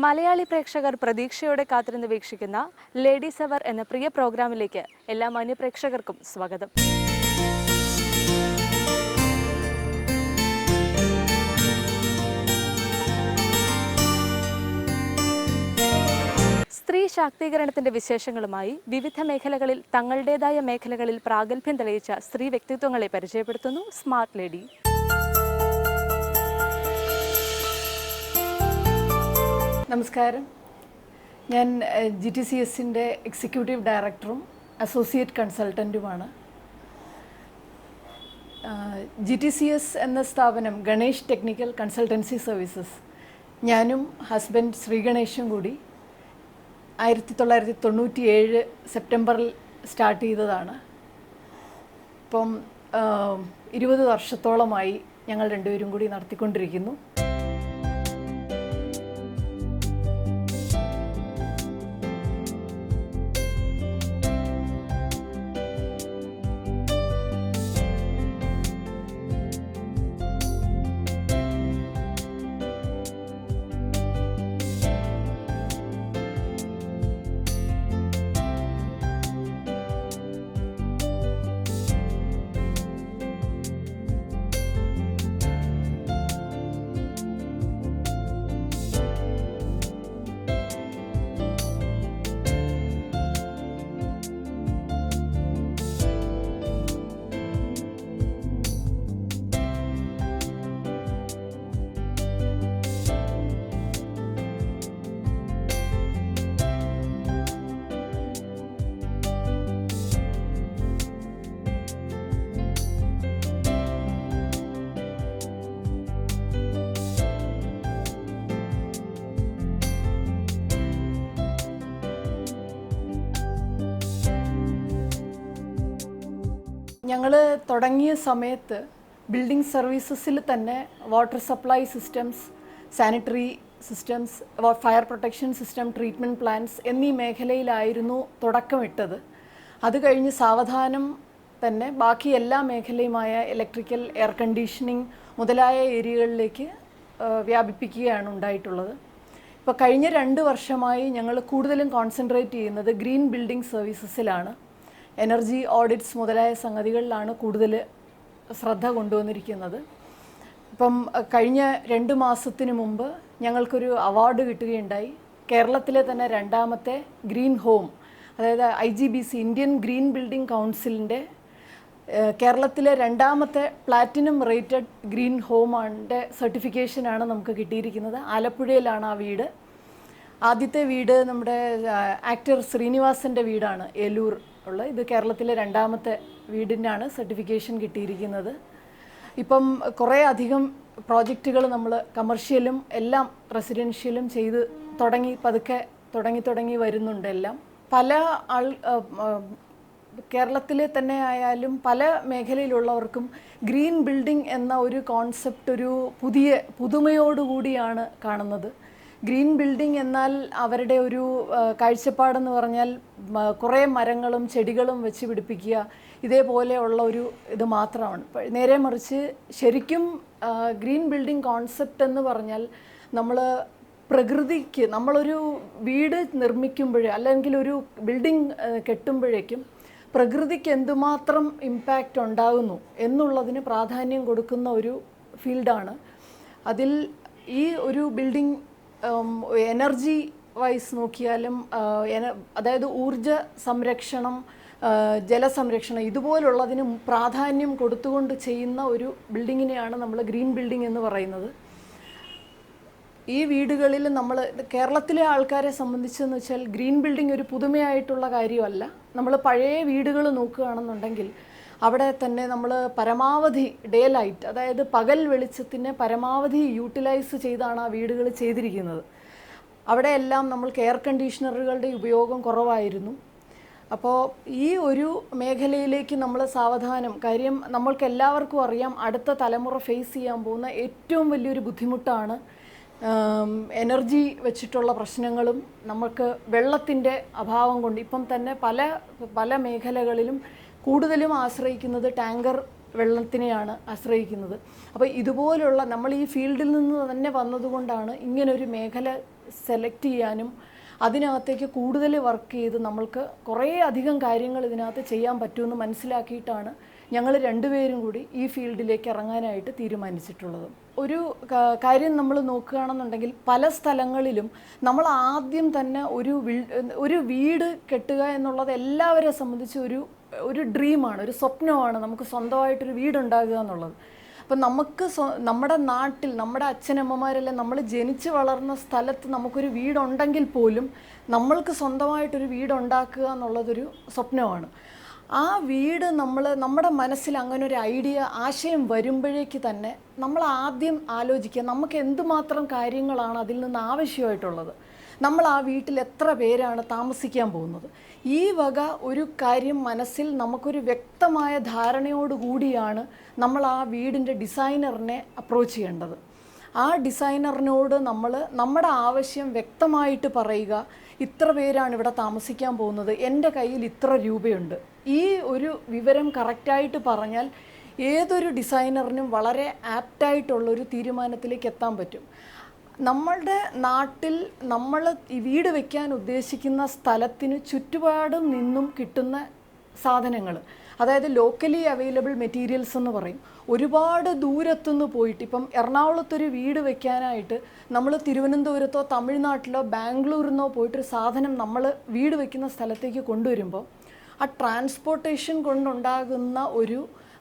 മലയാളി പ്രേക്ഷകർ പ്രതീക്ഷയോടെ കാത്തിരുന്ന് വീക്ഷിക്കുന്ന ലേഡീസ് അവർ എന്ന പ്രിയ പ്രോഗ്രാമിലേക്ക് എല്ലാ മാന്യപ്രേക്ഷകർക്കും സ്വാഗതം. സ്ത്രീ ശാക്തീകരണത്തിന്റെ വിശേഷങ്ങളുമായി വിവിധ മേഖലകളിൽ തങ്ങളുടേതായ മേഖലകളിൽ പ്രാഗൽഭ്യം തെളിയിച്ച സ്ത്രീ വ്യക്തിത്വങ്ങളെ പരിചയപ്പെടുത്തുന്നു സ്മാർട്ട് ലേഡി. നമസ്കാരം, ഞാൻ GTCSൻ്റെ എക്സിക്യൂട്ടീവ് ഡയറക്ടറും അസോസിയേറ്റ് കൺസൾട്ടൻറ്റുമാണ്. GTCS എന്ന സ്ഥാപനം ഗണേഷ് ടെക്നിക്കൽ കൺസൾട്ടൻസി സർവീസസ്, ഞാനും ഹസ്ബൻഡ് ശ്രീഗണേഷും കൂടി 1997 സെപ്റ്റംബറിൽ സ്റ്റാർട്ട് ചെയ്തതാണ്. ഇപ്പം 20 വർഷത്തോളമായി ഞങ്ങൾ രണ്ടുപേരും കൂടി നടത്തിക്കൊണ്ടിരിക്കുന്നു. ഞങ്ങൾ തുടങ്ങിയ സമയത്ത് ബിൽഡിംഗ് സർവീസസിൽ തന്നെ water supply systems, sanitary systems, fire protection system, treatment plants എന്നീ മേഖലയിലായിരുന്നു തുടക്കമിട്ടത്. അത് കഴിഞ്ഞ് സാവധാനം തന്നെ ബാക്കി എല്ലാ മേഖലയുമായ ഇലക്ട്രിക്കൽ, എയർ കണ്ടീഷനിങ് മുതലായ ഏരിയകളിലേക്ക് വ്യാപിപ്പിക്കുകയാണ് ഉണ്ടായിട്ടുള്ളത്. ഇപ്പോൾ കഴിഞ്ഞ 2 വർഷമായി ഞങ്ങൾ കൂടുതലും കോൺസെൻട്രേറ്റ് ചെയ്യുന്നത് ഗ്രീൻ ബിൽഡിംഗ് സർവീസസിലാണ്. എനർജി ഓഡിറ്റ്സ് മുതലായ സംഗതികളിലാണ് കൂടുതൽ ശ്രദ്ധ കൊണ്ടുവന്നിരിക്കുന്നത്. ഇപ്പം കഴിഞ്ഞ 2 മാസത്തിന് മുമ്പ് ഞങ്ങൾക്കൊരു അവാർഡ് കിട്ടുകയുണ്ടായി. കേരളത്തിലെ തന്നെ 2ാമത്തെ ഗ്രീൻ ഹോം, അതായത് IGBC ഇന്ത്യൻ ഗ്രീൻ ബിൽഡിംഗ് കൗൺസിലിൻ്റെ കേരളത്തിലെ 2ാമത്തെ പ്ലാറ്റിനം റേറ്റഡ് ഗ്രീൻ ഹോമിൻ്റെ സർട്ടിഫിക്കേഷനാണ് നമുക്ക് കിട്ടിയിരിക്കുന്നത്. ആലപ്പുഴയിലാണ് ആ വീട്. ആദ്യത്തെ വീട് നമ്മുടെ ആക്ടർ ശ്രീനിവാസൻ്റെ വീടാണ്, ഏലൂർ ഉള്ള. ഇത് കേരളത്തിലെ 2ാമത്തെ വീടിനാണ് സർട്ടിഫിക്കേഷൻ കിട്ടിയിരിക്കുന്നത്. ഇപ്പം കുറേ അധികം പ്രോജക്റ്റുകൾ നമ്മൾ കമർഷ്യലും എല്ലാം റെസിഡൻഷ്യലും ചെയ്ത് പതുക്കെ തുടങ്ങി വരുന്നുണ്ട്. എല്ലാം പല കേരളത്തിലെ തന്നെ ആയാലും പല മേഖലയിലുള്ളവർക്കും ഗ്രീൻ ബിൽഡിംഗ് എന്ന ഒരു കോൺസെപ്റ്റ് ഒരു പുതുമയോടുകൂടിയാണ് കാണുന്നത്. ഗ്രീൻ ബിൽഡിംഗ് എന്നാൽ അവരുടെ ഒരു കാഴ്ചപ്പാടെന്ന് പറഞ്ഞാൽ കുറേ മരങ്ങളും ചെടികളും വെച്ച് പിടിപ്പിക്കുക, ഇതേപോലെയുള്ള ഒരു ഇത് മാത്രമാണ്. നേരെ മറിച്ച് ശരിക്കും ഗ്രീൻ ബിൽഡിംഗ് കോൺസെപ്റ്റ് എന്ന് പറഞ്ഞാൽ നമ്മൾ പ്രകൃതിക്ക്, നമ്മളൊരു വീട് നിർമ്മിക്കുമ്പോഴേ അല്ലെങ്കിൽ ഒരു ബിൽഡിംഗ് കെട്ടുമ്പോഴേക്കും പ്രകൃതിക്ക് എന്തുമാത്രം ഇമ്പാക്റ്റ് ഉണ്ടാകുന്നു എന്നുള്ളതിന് പ്രാധാന്യം കൊടുക്കുന്ന ഒരു ഫീൽഡാണ്. അതിൽ ഈ ഒരു ബിൽഡിംഗ് എനർജി വൈസ് നോക്കിയാലും, അതായത് ഊർജ സംരക്ഷണം, ജലസംരക്ഷണം, ഇതുപോലുള്ളതിന് പ്രാധാന്യം കൊടുത്തുകൊണ്ട് ചെയ്യുന്ന ഒരു ബിൽഡിങ്ങിനെയാണ് നമ്മൾ ഗ്രീൻ ബിൽഡിംഗ് എന്ന് പറയുന്നത്. ഈ വീടുകളിൽ നമ്മൾ കേരളത്തിലെ ആൾക്കാരെ സംബന്ധിച്ചെന്ന് വെച്ചാൽ ഗ്രീൻ ബിൽഡിംഗ് ഒരു പുതുമയായിട്ടുള്ള കാര്യമല്ല. നമ്മൾ പഴയ വീടുകൾ നോക്കുകയാണെന്നുണ്ടെങ്കിൽ അവിടെ തന്നെ നമ്മൾ പരമാവധി ഡേ ലൈറ്റ്, അതായത് പകൽ വെളിച്ചത്തിനെ പരമാവധി യൂട്ടിലൈസ് ചെയ്താണ് ആ വീടുകൾ ചെയ്തിരിക്കുന്നത്. അവിടെയെല്ലാം നമ്മൾക്ക് എയർ കണ്ടീഷണറുകളുടെ ഉപയോഗം കുറവായിരുന്നു. അപ്പോൾ ഈ ഒരു മേഖലയിലേക്ക് നമ്മൾ സാവധാനം, കാര്യം നമ്മൾക്ക് എല്ലാവർക്കും അറിയാം അടുത്ത തലമുറ ഫേസ് ചെയ്യാൻ പോകുന്ന ഏറ്റവും വലിയൊരു ബുദ്ധിമുട്ടാണ് എനർജി വെച്ചിട്ടുള്ള പ്രശ്നങ്ങളും നമുക്ക് വെള്ളത്തിൻ്റെ അഭാവം കൊണ്ട് ഇപ്പം തന്നെ പല മേഖലകളിലും കൂടുതലും ആശ്രയിക്കുന്നത് ടാങ്കർ വെള്ളത്തിനെയാണ് ആശ്രയിക്കുന്നത്. അപ്പോൾ ഇതുപോലുള്ള നമ്മൾ ഈ ഫീൽഡിൽ നിന്ന് തന്നെ വന്നതുകൊണ്ടാണ് ഇങ്ങനൊരു മേഖല സെലക്ട് ചെയ്യാനും അതിനകത്തേക്ക് കൂടുതൽ വർക്ക് ചെയ്ത് നമ്മൾക്ക് കുറേ അധികം കാര്യങ്ങൾ ഇതിനകത്ത് ചെയ്യാൻ പറ്റുമെന്ന് മനസ്സിലാക്കിയിട്ടാണ് ഞങ്ങൾ രണ്ടുപേരും കൂടി ഈ ഫീൽഡിലേക്ക് ഇറങ്ങാനായിട്ട് തീരുമാനിച്ചിട്ടുള്ളത്. ഒരു കാര്യം നമ്മൾ നോക്കുകയാണെന്നുണ്ടെങ്കിൽ പല സ്ഥലങ്ങളിലും നമ്മൾ ആദ്യം തന്നെ ഒരു വീട് കെട്ടുക എന്നുള്ളത് എല്ലാവരെ സംബന്ധിച്ച് ഒരു ഡ്രീമാണ്, ഒരു സ്വപ്നമാണ്, നമുക്ക് സ്വന്തമായിട്ടൊരു വീടുണ്ടാകുക എന്നുള്ളത്. അപ്പം നമുക്ക് നമ്മുടെ നാട്ടിൽ നമ്മുടെ അച്ഛനമ്മമാരെല്ലാം നമ്മൾ ജനിച്ച് വളർന്ന സ്ഥലത്ത് നമുക്കൊരു വീടുണ്ടെങ്കിൽ പോലും നമ്മൾക്ക് സ്വന്തമായിട്ടൊരു വീടുണ്ടാക്കുക എന്നുള്ളതൊരു സ്വപ്നമാണ്. ആ വീട് നമ്മുടെ മനസ്സിൽ അങ്ങനെ ഒരു ആശയം വരുമ്പോഴേക്ക് തന്നെ നമ്മൾ ആദ്യം ആലോചിക്കുക നമുക്ക് എന്തുമാത്രം കാര്യങ്ങളാണ് അതിൽ നിന്ന് ആവശ്യമായിട്ടുള്ളത്, നമ്മൾ ആ വീട്ടിൽ എത്ര പേരാണ് താമസിക്കാൻ പോകുന്നത്. ഈ വക ഒരു കാര്യം മനസ്സിൽ നമുക്കൊരു വ്യക്തമായ ധാരണയോടുകൂടിയാണ് നമ്മൾ ആ വീടിൻ്റെ ഡിസൈനറിനെ അപ്രോച്ച് ചെയ്യേണ്ടത്. ആ ഡിസൈനറിനോട് നമ്മുടെ ആവശ്യം വ്യക്തമായിട്ട് പറയുക, ഇത്ര പേരാണ് ഇവിടെ താമസിക്കാൻ പോകുന്നത്, എൻ്റെ കയ്യിൽ ഇത്ര രൂപയുണ്ട്. ഈ ഒരു വിവരം കറക്റ്റായിട്ട് പറഞ്ഞാൽ ഏതൊരു ഡിസൈനറിനും വളരെ ആപ്റ്റായിട്ടുള്ളൊരു തീരുമാനത്തിലേക്ക് എത്താൻ പറ്റും. നമ്മളുടെ നാട്ടിൽ നമ്മൾ ഈ വീട് വയ്ക്കാൻ ഉദ്ദേശിക്കുന്ന സ്ഥലത്തിന് ചുറ്റുപാടും നിന്നും കിട്ടുന്ന സാധനങ്ങൾ, അതായത് ലോക്കലി അവൈലബിൾ മെറ്റീരിയൽസ് എന്ന് പറയും. ഒരുപാട് ദൂരത്തുനിന്ന് പോയിട്ട് ഇപ്പം എറണാകുളത്തൊരു വീട് വെക്കാനായിട്ട് നമ്മൾ തിരുവനന്തപുരത്തോ തമിഴ്നാട്ടിലോ ബാംഗ്ലൂരിൽ നിന്നോ പോയിട്ടൊരു സാധനം നമ്മൾ വീട് വയ്ക്കുന്ന സ്ഥലത്തേക്ക് കൊണ്ടുവരുമ്പോൾ ആ ട്രാൻസ്പോർട്ടേഷൻ കൊണ്ടുണ്ടാകുന്ന ഒരു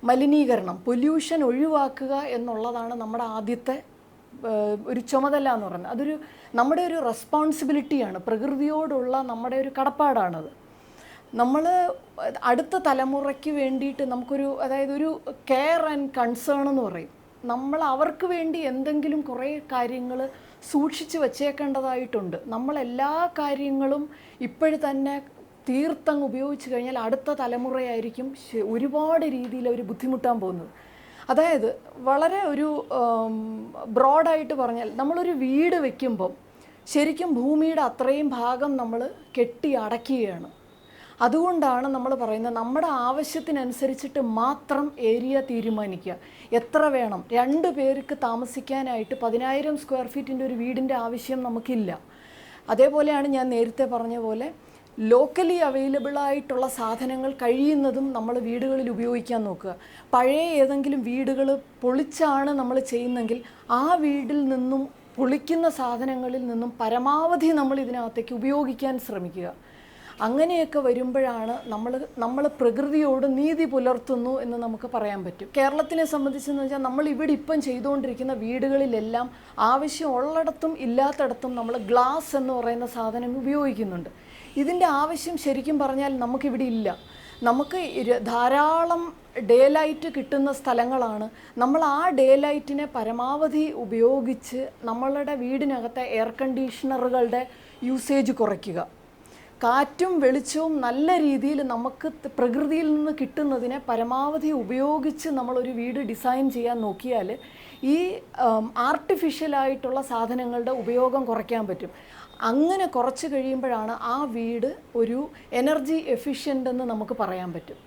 മലിനീകരണം, പൊല്യൂഷൻ ഒഴിവാക്കുക എന്നുള്ളതാണ് നമ്മുടെ ആദ്യത്തെ ഒരു ചുമതല എന്ന് പറയുന്നത്. നമ്മുടെ ഒരു റെസ്പോൺസിബിലിറ്റിയാണ്, പ്രകൃതിയോടുള്ള നമ്മുടെ ഒരു കടപ്പാടാണത്. നമ്മൾ അടുത്ത തലമുറയ്ക്ക് വേണ്ടിയിട്ട് അതായത് ഒരു കെയർ ആൻഡ് കൺസേൺ എന്ന് പറയും. നമ്മൾ അവർക്ക് വേണ്ടി എന്തെങ്കിലും കുറേ കാര്യങ്ങൾ സൂക്ഷിച്ച് വച്ചേക്കേണ്ടതായിട്ടുണ്ട്. നമ്മളെല്ലാ കാര്യങ്ങളും ഇപ്പോഴും തന്നെ തീർത്തങ്ങ് ഉപയോഗിച്ച് കഴിഞ്ഞാൽ അടുത്ത തലമുറയായിരിക്കും ഒരുപാട് രീതിയിൽ അവർ ബുദ്ധിമുട്ടാൻ പോകുന്നത്. അതായത് വളരെ ഒരു ബ്രോഡായിട്ട് പറഞ്ഞാൽ നമ്മളൊരു വീട് വയ്ക്കുമ്പം ശരിക്കും ഭൂമിയുടെ അത്രയും ഭാഗം നമ്മൾ കെട്ടി അടയ്ക്കുകയാണ്. അതുകൊണ്ടാണ് നമ്മൾ പറയുന്നത് നമ്മുടെ ആവശ്യത്തിനനുസരിച്ചിട്ട് മാത്രം ഏരിയ തീരുമാനിക്കുക. എത്ര വേണം, 2 പേർക്ക് താമസിക്കാനായിട്ട് 10,000 സ്ക്വയർ ഫീറ്റിൻ്റെ ഒരു വീടിൻ്റെ ആവശ്യം നമുക്കില്ല. അതേപോലെയാണ് ഞാൻ നേരത്തെ പറഞ്ഞ പോലെ ലോക്കലി അവൈലബിൾ ആയിട്ടുള്ള സാധനങ്ങൾ കഴിയുന്നതും നമ്മൾ വീടുകളിൽ ഉപയോഗിക്കാൻ നോക്കുക. പഴയ ഏതെങ്കിലും വീടുകൾ പൊളിച്ചാണ് നമ്മൾ ചെയ്യുന്നതെങ്കിൽ ആ വീടിൽ നിന്നും പൊളിക്കുന്ന സാധനങ്ങളിൽ നിന്നും പരമാവധി നമ്മൾ ഇതിനകത്തേക്ക് ഉപയോഗിക്കാൻ ശ്രമിക്കുക. അങ്ങനെയൊക്കെ വരുമ്പോഴാണ് നമ്മൾ പ്രകൃതിയോട് നീതി പുലർത്തുന്നു എന്ന് നമുക്ക് പറയാൻ പറ്റും. കേരളത്തിനെ സംബന്ധിച്ചെന്ന് വെച്ചാൽ നമ്മൾ ഇവിടെ ഇപ്പം ചെയ്തുകൊണ്ടിരിക്കുന്ന വീടുകളിലെല്ലാം ആവശ്യമുള്ളിടത്തും ഇല്ലാത്തിടത്തും നമ്മൾ ഗ്ലാസ് എന്ന് പറയുന്ന സാധനം ഉപയോഗിക്കുന്നുണ്ട്. ഇതിൻ്റെ ആവശ്യം ശരിക്കും പറഞ്ഞാൽ നമുക്കിവിടെ ഇല്ല. നമുക്ക് ധാരാളം ഡേ ലൈറ്റ് കിട്ടുന്ന സ്ഥലങ്ങളാണ്. നമ്മൾ ആ ഡേ ലൈറ്റിനെ പരമാവധി ഉപയോഗിച്ച് നമ്മളുടെ വീടിനകത്തെ എയർ കണ്ടീഷണറുകളുടെ യൂസേജ് കുറയ്ക്കുക. കാറ്റും വെളിച്ചവും നല്ല രീതിയിൽ നമുക്ക് പ്രകൃതിയിൽ നിന്ന് കിട്ടുന്നതിനെ പരമാവധി ഉപയോഗിച്ച് നമ്മളൊരു വീട് ഡിസൈൻ ചെയ്യാൻ നോക്കിയാൽ ഈ ആർട്ടിഫിഷ്യലായിട്ടുള്ള സാധനങ്ങളുടെ ഉപയോഗം കുറയ്ക്കാൻ പറ്റും. അങ്ങനെ കുറച്ച് കഴിയുമ്പോഴാണ് ആ വീട് ഒരു എനർജി എഫിഷ്യൻ്റ് എന്ന് നമുക്ക് പറയാൻ പറ്റും.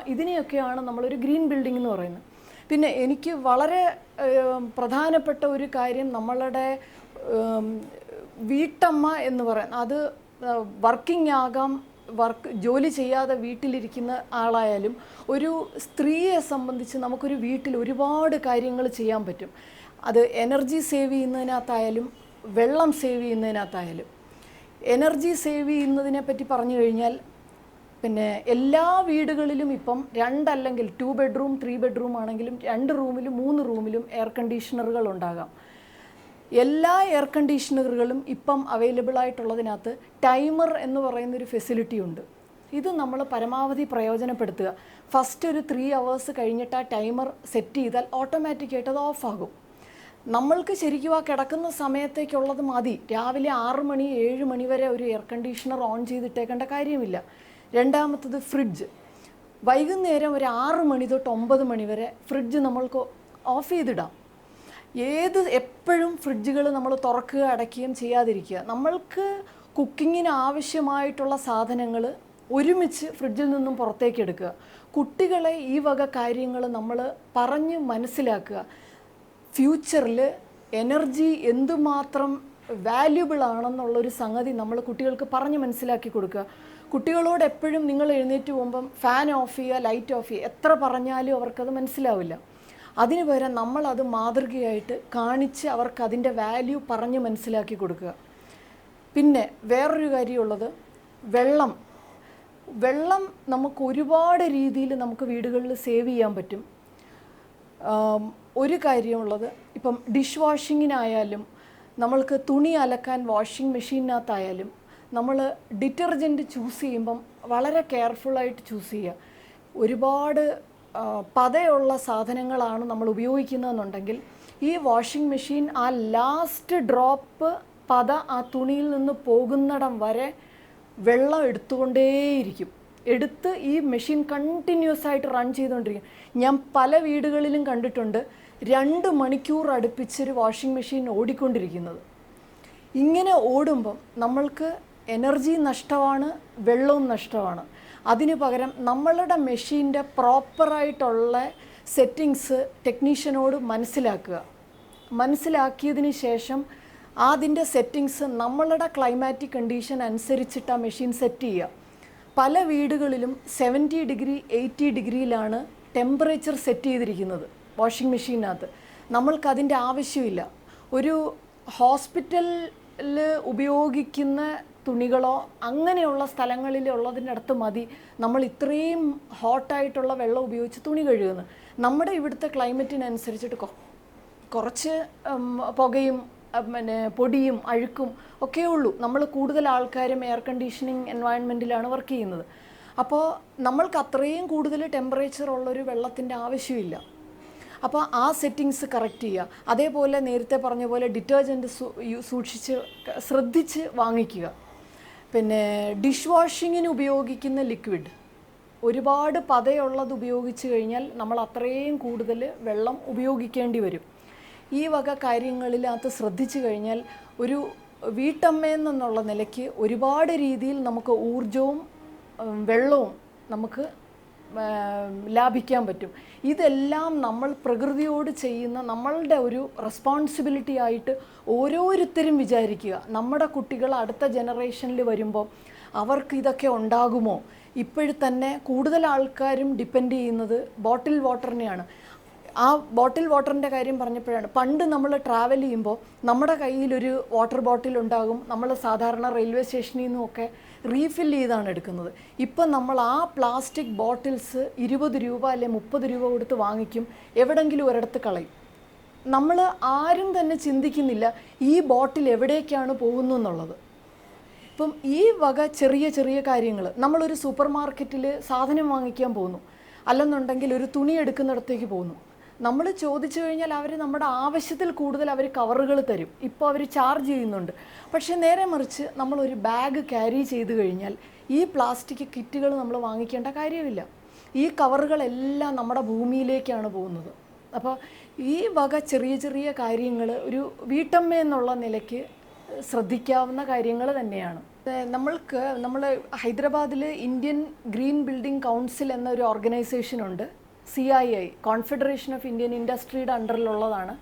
ഇതിനെയൊക്കെയാണ് നമ്മളൊരു ഗ്രീൻ ബിൽഡിംഗ് എന്ന് പറയുന്നത്. പിന്നെ എനിക്ക് വളരെ പ്രധാനപ്പെട്ട ഒരു കാര്യം, നമ്മളുടെ വീട്ടമ്മ എന്ന് പറയുന്നത് അത് വർക്കിംഗ് ആകാം, ജോലി ചെയ്യാതെ വീട്ടിലിരിക്കുന്ന ആളായാലും ഒരു സ്ത്രീയെ സംബന്ധിച്ച് നമുക്കൊരു വീട്ടിൽ ഒരുപാട് കാര്യങ്ങൾ ചെയ്യാൻ പറ്റും. അത് എനർജി സേവ് ചെയ്യുന്നതിനകത്തായാലും വെള്ളം സേവ് ചെയ്യുന്നതിനകത്തായാലും. എനർജി സേവ് ചെയ്യുന്നതിനെ പറ്റി പറഞ്ഞു കഴിഞ്ഞാൽ പിന്നെ എല്ലാ വീടുകളിലും ഇപ്പം 2 അല്ലെങ്കിൽ 2 ബെഡ്റൂം 3 ബെഡ്റൂം ആണെങ്കിലും 2 റൂമിലും 3 റൂമിലും എയർ കണ്ടീഷണറുകൾ ഉണ്ടാകാം. എല്ലാ എയർ കണ്ടീഷണറുകളും ഇപ്പം അവൈലബിൾ ആയിട്ടുള്ളതിനകത്ത് ടൈമർ എന്ന് പറയുന്നൊരു ഫെസിലിറ്റി ഉണ്ട്. ഇത് നമ്മൾ പരമാവധി പ്രയോജനപ്പെടുത്തുക. ഫസ്റ്റ് ഒരു 3 hours കഴിഞ്ഞിട്ട് ആ ടൈമർ സെറ്റ് ചെയ്താൽ ഓട്ടോമാറ്റിക്കായിട്ട് അത് ഓഫാകും. നമ്മൾക്ക് ശരിക്കും ആ കിടക്കുന്ന സമയത്തേക്കുള്ളത് മതി. രാവിലെ 6 മണി 7 മണി വരെ ഒരു എയർ കണ്ടീഷണർ ഓൺ ചെയ്തിട്ടേക്കേണ്ട കാര്യമില്ല. രണ്ടാമത്തത് ഫ്രിഡ്ജ്. വൈകുന്നേരം ഒരു 6 മണി തൊട്ട് 9 മണി വരെ ഫ്രിഡ്ജ് നമ്മൾക്ക് ഓഫ് ചെയ്തിടാം. എപ്പോഴും ഫ്രിഡ്ജുകൾ നമ്മൾ തുറക്കുക അടയ്ക്കുകയും ചെയ്യാതിരിക്കുക. നമ്മൾക്ക് കുക്കിങ്ങിന് ആവശ്യമായിട്ടുള്ള സാധനങ്ങൾ ഒരുമിച്ച് ഫ്രിഡ്ജിൽ നിന്നും പുറത്തേക്ക് എടുക്കുക. കുട്ടികളെ ഈ വക കാര്യങ്ങൾ നമ്മൾ പറഞ്ഞ് മനസ്സിലാക്കുക. ഫ്യൂച്ചറിൽ എനർജി എന്തുമാത്രം വാല്യുബിൾ ആണെന്നുള്ളൊരു സംഗതി നമ്മൾ കുട്ടികൾക്ക് പറഞ്ഞ് മനസ്സിലാക്കി കൊടുക്കുക. കുട്ടികളോട് എപ്പോഴും നിങ്ങൾ എഴുന്നേറ്റ് പോകുമ്പം ഫാൻ ഓഫ് ചെയ്യുക, ലൈറ്റ് ഓഫ് ചെയ്യുക, എത്ര പറഞ്ഞാലും അവർക്കത് മനസ്സിലാവില്ല. അതിന് പകരം നമ്മളത് മാതൃകയായിട്ട് കാണിച്ച് അവർക്ക് അതിൻ്റെ വാല്യൂ പറഞ്ഞ് മനസ്സിലാക്കി കൊടുക്കുക. പിന്നെ വേറൊരു കാര്യമുള്ളത്, വെള്ളം നമുക്ക് ഒരുപാട് രീതിയിൽ നമുക്ക് വീടുകളിൽ സേവ് ചെയ്യാൻ പറ്റും. ഒരു കാര്യമുള്ളത്, ഇപ്പം ഡിഷ് വാഷിങ്ങിനായാലും നമ്മൾക്ക് തുണി അലക്കാൻ വാഷിംഗ് മെഷീനകത്തായാലും നമ്മൾ ഡിറ്റർജൻറ്റ് ചൂസ് ചെയ്യുമ്പം വളരെ കെയർഫുള്ളായിട്ട് ചൂസ് ചെയ്യുക. ഒരുപാട് പതയുള്ള സാധനങ്ങളാണ് നമ്മൾ ഉപയോഗിക്കുന്നതെന്നുണ്ടെങ്കിൽ ഈ വാഷിംഗ് മെഷീൻ ആ ലാസ്റ്റ് ഡ്രോപ്പ് പത ആ തുണിയിൽ നിന്ന് പോകുന്നിടം വരെ വെള്ളം എടുത്തുകൊണ്ടേയിരിക്കും. എടുത്ത് ഈ മെഷീൻ കണ്ടിന്യൂസ് ആയിട്ട് റൺ ചെയ്തുകൊണ്ടിരിക്കും. ഞാൻ പല വീടുകളിലും കണ്ടിട്ടുണ്ട് 2 മണിക്കൂർ അടുപ്പിച്ചൊരു വാഷിംഗ് മെഷീൻ ഓടിക്കൊണ്ടിരിക്കുന്നത്. ഇങ്ങനെ ഓടുമ്പം നമ്മൾക്ക് എനർജി നഷ്ടമാണ്, വെള്ളവും നഷ്ടമാണ്. അതിന് പകരം നമ്മളുടെ മെഷീൻ്റെ പ്രോപ്പറായിട്ടുള്ള സെറ്റിങ്സ് ടെക്നീഷ്യനോട് മനസ്സിലാക്കിയതിന് ശേഷം അതിൻ്റെ സെറ്റിങ്സ് നമ്മളുടെ ക്ലൈമാറ്റിക് കണ്ടീഷൻ അനുസരിച്ചിട്ട് ആ മെഷീൻ സെറ്റ് ചെയ്യുക. പല വീടുകളിലും 70 ഡിഗ്രി 80 ഡിഗ്രിയിലാണ് ടെമ്പറേച്ചർ സെറ്റ് ചെയ്തിരിക്കുന്നത് വാഷിംഗ് മെഷീനകത്ത്. നമ്മൾക്കതിൻ്റെ ആവശ്യമില്ല. ഒരു ഹോസ്പിറ്റലിൽ ഉപയോഗിക്കുന്ന തുണികളോ അങ്ങനെയുള്ള സ്ഥലങ്ങളിലുള്ളതിൻ്റെ അടുത്ത് മതി നമ്മൾ ഇത്രയും ഹോട്ടായിട്ടുള്ള വെള്ളം ഉപയോഗിച്ച് തുണി കഴുകുന്നത്. നമ്മുടെ ഇവിടുത്തെ ക്ലൈമറ്റിനനുസരിച്ചിട്ട് കുറച്ച് പുകയും പിന്നെ പൊടിയും അഴുക്കും ഒക്കെ ഉള്ളൂ. നമ്മൾ കൂടുതൽ ആൾക്കാരും എയർ കണ്ടീഷനിങ് എൻവയൺമെൻറ്റിലാണ് വർക്ക് ചെയ്യുന്നത്. അപ്പോൾ നമ്മൾക്ക് അത്രയും കൂടുതൽ ടെമ്പറേച്ചർ ഉള്ളൊരു വെള്ളത്തിൻ്റെ ആവശ്യമില്ല. അപ്പോൾ ആ സെറ്റിങ്സ് കറക്റ്റ് ചെയ്യുക. അതേപോലെ നേരത്തെ പറഞ്ഞ പോലെ ഡിറ്റർജൻറ്റ് ശ്രദ്ധിച്ച് വാങ്ങിക്കുക. പിന്നെ ഡിഷ് വാഷിങ്ങിന് ഉപയോഗിക്കുന്ന ലിക്വിഡ് ഒരുപാട് പതയുള്ളത് ഉപയോഗിച്ച് കഴിഞ്ഞാൽ നമ്മൾ അത്രയും കൂടുതൽ വെള്ളം ഉപയോഗിക്കേണ്ടി വരും. ഈ വക കാര്യങ്ങളിലകത്ത് ശ്രദ്ധിച്ചു കഴിഞ്ഞാൽ ഒരു വീട്ടമ്മയെന്നുള്ള നിലയ്ക്ക് ഒരുപാട് രീതിയിൽ നമുക്ക് ഊർജവും വെള്ളവും നമുക്ക് ലാഭിക്കാൻ പറ്റും. ഇതെല്ലാം നമ്മൾ പ്രകൃതിയോട് ചെയ്യുന്ന നമ്മളുടെ ഒരു റെസ്പോൺസിബിലിറ്റി ആയിട്ട് ഓരോരുത്തരും വിചാരിക്കുക. നമ്മുടെ കുട്ടികൾ അടുത്ത ജനറേഷനിൽ വരുമ്പോൾ അവർക്ക് ഇതൊക്കെ ഉണ്ടാകുമോ? ഇപ്പോഴത്തന്നെ കൂടുതൽ ആൾക്കാരും ഡിപ്പെൻഡ് ചെയ്യുന്നത് ബോട്ടിൽ വാട്ടറിനെയാണ്. ആ ബോട്ടിൽ വാട്ടറിൻ്റെ കാര്യം പറഞ്ഞപ്പോഴാണ്, പണ്ട് നമ്മൾ ട്രാവൽ ചെയ്യുമ്പോൾ നമ്മുടെ കയ്യിലൊരു വാട്ടർ ബോട്ടിൽ ഉണ്ടാകും. നമ്മൾ സാധാരണ റെയിൽവേ സ്റ്റേഷനിൽ നിന്നുമൊക്കെ റീഫിൽ ചെയ്താണ് എടുക്കുന്നത്. ഇപ്പം നമ്മൾ ആ പ്ലാസ്റ്റിക് ബോട്ടിൽസ് 20 രൂപ അല്ലെ 30 രൂപ കൊടുത്ത് വാങ്ങിക്കും, എവിടെങ്കിലും ഒരിടത്ത് കളയും. നമ്മൾ ആരും തന്നെ ചിന്തിക്കുന്നില്ല ഈ ബോട്ടിൽ എവിടേക്കാണ് പോകുന്നു എന്നുള്ളത്. ഇപ്പം ഈ വക ചെറിയ ചെറിയ കാര്യങ്ങൾ, നമ്മളൊരു സൂപ്പർ മാർക്കറ്റിൽ സാധനം വാങ്ങിക്കാൻ പോകുന്നു, അല്ലെന്നുണ്ടെങ്കിൽ ഒരു തുണി എടുക്കുന്നിടത്തേക്ക് പോകുന്നു. നമ്മൾ ചോദിച്ചു കഴിഞ്ഞാൽ അവർ നമ്മുടെ ആവശ്യത്തിൽ കൂടുതൽ അവർ കവറുകൾ തരും. ഇപ്പോൾ അവർ ചാർജ് ചെയ്യുന്നുണ്ട്. പക്ഷേ നേരെ മറിച്ച് നമ്മളൊരു ബാഗ് ക്യാരി ചെയ്ത് കഴിഞ്ഞാൽ ഈ പ്ലാസ്റ്റിക് കിറ്റുകൾ നമ്മൾ വാങ്ങിക്കേണ്ട കാര്യമില്ല. ഈ കവറുകളെല്ലാം നമ്മുടെ ഭൂമിയിലേക്കാണ് പോകുന്നത്. അപ്പോൾ ഈ വക ചെറിയ ചെറിയ കാര്യങ്ങൾ ഒരു വീട്ടമ്മ എന്നുള്ള നിലയ്ക്ക് ശ്രദ്ധിക്കാവുന്ന കാര്യങ്ങൾ തന്നെയാണ്. നമ്മൾ ഹൈദരാബാദിൽ ഇന്ത്യൻ ഗ്രീൻ ബിൽഡിംഗ് കൗൺസിൽ എന്നൊരു ഓർഗനൈസേഷനുണ്ട്. CII, കോൺഫെഡറേഷൻ ഓഫ് ഇന്ത്യൻ ഇൻഡസ്ട്രിയുടെ അണ്ടറിലുള്ളതാണ്.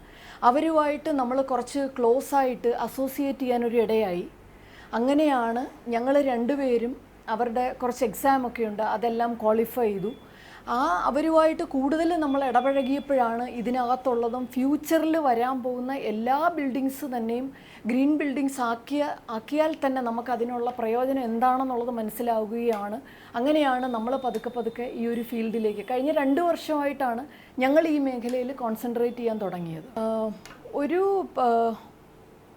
അവരുമായിട്ട് നമ്മൾ കുറച്ച് ക്ലോസ് ആയിട്ട് അസോസിയേറ്റ് ചെയ്യാനൊരു ഇടയായി. അങ്ങനെയാണ് ഞങ്ങൾ രണ്ടുപേരും, അവരുടെ കുറച്ച് എക്സാമൊക്കെ ഉണ്ട്, അതെല്ലാം ക്വാളിഫൈ ചെയ്തു. അവരുമായിട്ട് കൂടുതൽ നമ്മൾ ഇടപഴകിയപ്പോഴാണ് ഇതിനകത്തുള്ളതും ഫ്യൂച്ചറിൽ വരാൻ പോകുന്ന എല്ലാ ബിൽഡിങ്സ് തന്നെയും ഗ്രീൻ ബിൽഡിങ്സ് ആക്കിയാൽ തന്നെ നമുക്ക് അതിനുള്ള പ്രയോജനം എന്താണെന്നുള്ളത് മനസ്സിലാവുകയാണ്. അങ്ങനെയാണ് നമ്മൾ പതുക്കെ ഈ ഒരു ഫീൽഡിലേക്ക് കഴിഞ്ഞ 2 വർഷമായിട്ടാണ് ഞങ്ങൾ ഈ മേഖലയിൽ കോൺസെൻട്രേറ്റ് ചെയ്യാൻ തുടങ്ങിയത്.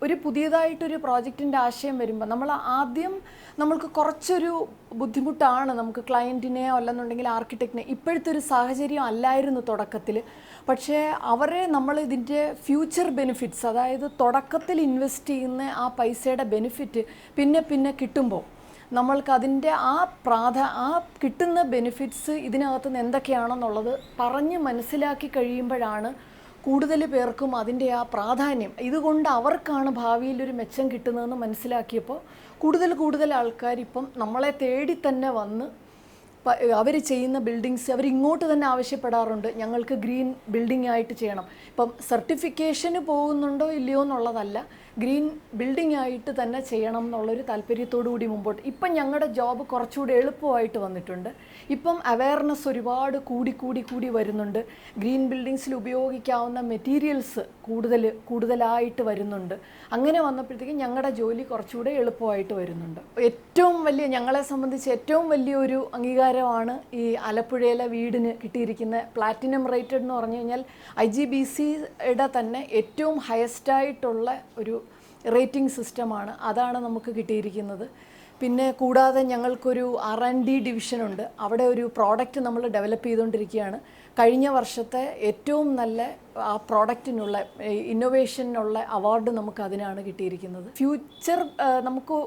ഒരു പുതിയതായിട്ടൊരു പ്രോജക്റ്റിൻ്റെ ആശയം വരുമ്പോൾ നമ്മൾക്ക് കുറച്ചൊരു ബുദ്ധിമുട്ടാണ്. നമുക്ക് ക്ലയൻറ്റിനെയോ അല്ലെന്നുണ്ടെങ്കിൽ ആർക്കിടെക്റ്റിനെ, ഇപ്പോഴത്തെ ഒരു സാഹചര്യം അല്ലായിരുന്നു തുടക്കത്തിൽ. പക്ഷേ നമ്മൾ ഇതിൻ്റെ ഫ്യൂച്ചർ ബെനിഫിറ്റ്സ്, അതായത് തുടക്കത്തിൽ ഇൻവെസ്റ്റ് ചെയ്യുന്ന ആ പൈസയുടെ ബെനിഫിറ്റ് പിന്നെ കിട്ടുമ്പോൾ നമ്മൾക്കതിൻ്റെ ആ കിട്ടുന്ന ബെനിഫിറ്റ്സ് ഇതിനകത്തുനിന്ന് എന്തൊക്കെയാണെന്നുള്ളത് പറഞ്ഞ് മനസ്സിലാക്കി കഴിയുമ്പോഴാണ് കൂടുതൽ പേർക്കും അതിൻ്റെ ആ പ്രാധാന്യം, ഇതുകൊണ്ട് അവർക്കാണ് ഭാവിയിലൊരു മെച്ചം കിട്ടുന്നതെന്ന് മനസ്സിലാക്കിയപ്പോൾ കൂടുതൽ ആൾക്കാർ ഇപ്പം നമ്മളെ തേടി തന്നെ വന്ന് അവർ ചെയ്യുന്ന ബിൽഡിങ്സ് അവരിങ്ങോട്ട് തന്നെ ആവശ്യപ്പെടാറുണ്ട്. ഞങ്ങൾക്ക് ഗ്രീൻ ബിൽഡിംഗ് ആയിട്ട് ചെയ്യണം. ഇപ്പം സർട്ടിഫിക്കേഷന് പോകുന്നുണ്ടോ ഇല്ലയോ എന്നുള്ളതല്ല, ഗ്രീൻ ബിൽഡിംഗ് ആയിട്ട് തന്നെ ചെയ്യണം എന്നുള്ളൊരു താല്പര്യത്തോടു കൂടി മുമ്പോട്ട്. ഇപ്പം ഞങ്ങളുടെ ജോബ് കുറച്ചുകൂടി എളുപ്പമായിട്ട് വന്നിട്ടുണ്ട്. ഇപ്പം അവയർനെസ് ഒരുപാട് കൂടി വരുന്നുണ്ട്. ഗ്രീൻ ബിൽഡിങ്സിൽ ഉപയോഗിക്കാവുന്ന മെറ്റീരിയൽസ് കൂടുതലായിട്ട് വരുന്നുണ്ട്. അങ്ങനെ വന്നപ്പോഴത്തേക്കും ഞങ്ങളുടെ ജോലി കുറച്ചുകൂടെ എളുപ്പമായിട്ട് വരുന്നുണ്ട്. ഞങ്ങളെ സംബന്ധിച്ച് ഏറ്റവും വലിയൊരു അംഗീകാരമാണ് ഈ ആലപ്പുഴയിലെ വീടിന് കിട്ടിയിരിക്കുന്ന പ്ലാറ്റിനം റേറ്റഡ് എന്ന് പറഞ്ഞു കഴിഞ്ഞാൽ IGBCയുടെ തന്നെ ഏറ്റവും ഹയസ്റ്റായിട്ടുള്ള ഒരു റേറ്റിംഗ് സിസ്റ്റമാണ്. അതാണ് നമുക്ക് കിട്ടിയിരിക്കുന്നത്. പിന്നെ കൂടാതെ ഞങ്ങൾക്കൊരു R&D ഡിവിഷനുണ്ട്. അവിടെ ഒരു പ്രോഡക്റ്റ് നമ്മൾ ഡെവലപ്പ് ചെയ്തുകൊണ്ടിരിക്കുകയാണ്. കഴിഞ്ഞ വർഷത്തെ ഏറ്റവും നല്ല ആ പ്രോഡക്റ്റിനുള്ള ഇന്നൊവേഷനുള്ള അവാർഡ് നമുക്ക് അതിനാണ് കിട്ടിയിരിക്കുന്നത്. ഫ്യൂച്ചർ നമുക്ക്